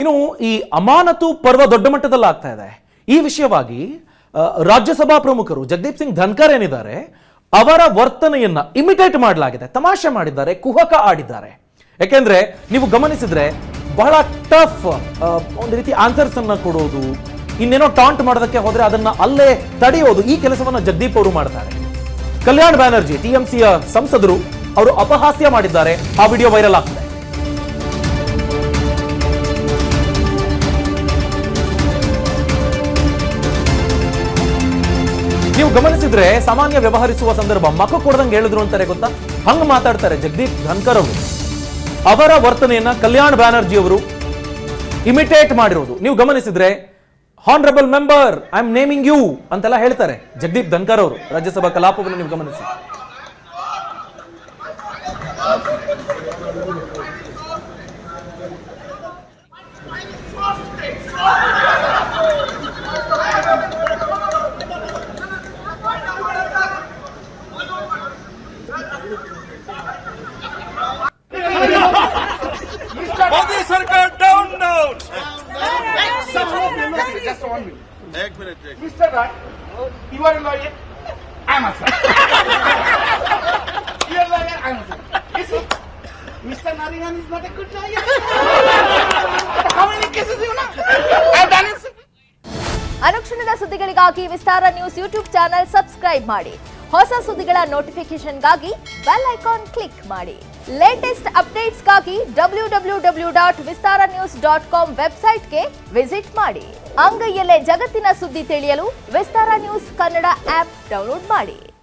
ಇನ್ನು ಈ ಅಮಾನತು ಪರ್ವ ದೊಡ್ಡ ಮಟ್ಟದಲ್ಲಿ ಆಗ್ತಾ ಇದೆ. ಈ ವಿಷಯವಾಗಿ ರಾಜ್ಯಸಭಾ ಪ್ರಮುಖರು ಜಗದೀಪ್ ಸಿಂಗ್ ಧನ್ಕರ್ ಏನಿದ್ದಾರೆ ಅವರ ವರ್ತನೆಯನ್ನ ಇಮಿಟೇಟ್ ಮಾಡಲಾಗಿದೆ, ತಮಾಷೆ ಮಾಡಿದ್ದಾರೆ, ಕುಹಕ ಆಡಿದ್ದಾರೆ. ಯಾಕೆಂದ್ರೆ ನೀವು ಗಮನಿಸಿದ್ರೆ ಬಹಳ ಟಫ್ ಒಂದು ರೀತಿ ಆನ್ಸರ್ಸ್ ಅನ್ನ ಕೊಡೋದು, ಇನ್ನೇನೋ ಟಾಂಟ್ ಮಾಡೋದಕ್ಕೆ ಹೋದ್ರೆ ಅದನ್ನ ಅಲ್ಲೇ ತಡೆಯೋದು, ಈ ಕೆಲಸವನ್ನ ಜಗದೀಪ್ ಅವರು ಮಾಡ್ತಾರೆ. ಕಲ್ಯಾಣ್ ಬ್ಯಾನರ್ಜಿ ಟಿಎಂಸಿಯ ಸಂಸದರು ಅವರು ಅಪಹಾಸ್ಯ ಮಾಡಿದ್ದಾರೆ. ಆ ವಿಡಿಯೋ ವೈರಲ್ ಆಗ್ತದೆ. ನೀವು ಗಮನಿಸಿದ್ರೆ ಸಾಮಾನ್ಯ ವ್ಯವಹರಿಸುವ ಸಂದರ್ಭ ಮಕ್ಕ ಕೊಡದಂಗೆ ಹೇಳಿದ್ರು ಅಂತಾರೆ ಗೊತ್ತಾ, ಹಂಗ ಮಾತಾಡ್ತಾರೆ ಜಗದೀಪ್ ಧನ್ಕರ್ ಅವರು. ಅವರ ವರ್ತನೆಯನ್ನ ಕಲ್ಯಾಣ್ ಬ್ಯಾನರ್ಜಿ ಅವರು ಇಮಿಟೇಟ್ ಮಾಡಿರೋದು ನೀವು ಗಮನಿಸಿದ್ರೆ, honourable member I am naming you ಅಂತೆಲ್ಲ ಹೇಳ್ತಾರೆ ಜಗದೀಪ್ ಧನ್ಕರ್ ಅವರು ರಾಜ್ಯಸಭಾ ಕಲಾಪವನ್ನು ನೀವು ಗಮನಿಸಿ. मोदी सरकार डाउन डाउन. Just 1 minute. एक minute. Mr. Rai, you are a lawyer. I am a sir. You are a lawyer. I am a sir. You see, Mr. Nariman is not a good lawyer. How many cases you know? I have done it. ಅನುಕ್ಷಣದ ಸುದ್ದಿಗಳಿಗಾಗಿ ವಿಸ್ತಾರ news YouTube channel subscribe ಮಾಡಿ. ಹೊಸ ಸುದ್ದಿಗಳ ನೋಟಿಫಿಕೇಶನ್ಗಾಗಿ bell icon click ಮಾಡಿ. Latest ಅಪ್ಡೇಟ್ಸ್ಗಾಗಿ www.vistaranews.com ವೆಬ್ಸೈಟ್ಗೆ visit ಮಾಡಿ. ಅಂಗೈಯಲ್ಲೇ ಜಗತ್ತಿನ ಸುದ್ದಿ ತಿಳಿಯಲು ವಿಸ್ತಾರ ನ್ಯೂಸ್ ಕನ್ನಡ ಆಪ್ ಡೌನ್ಲೋಡ್ ಮಾಡಿ.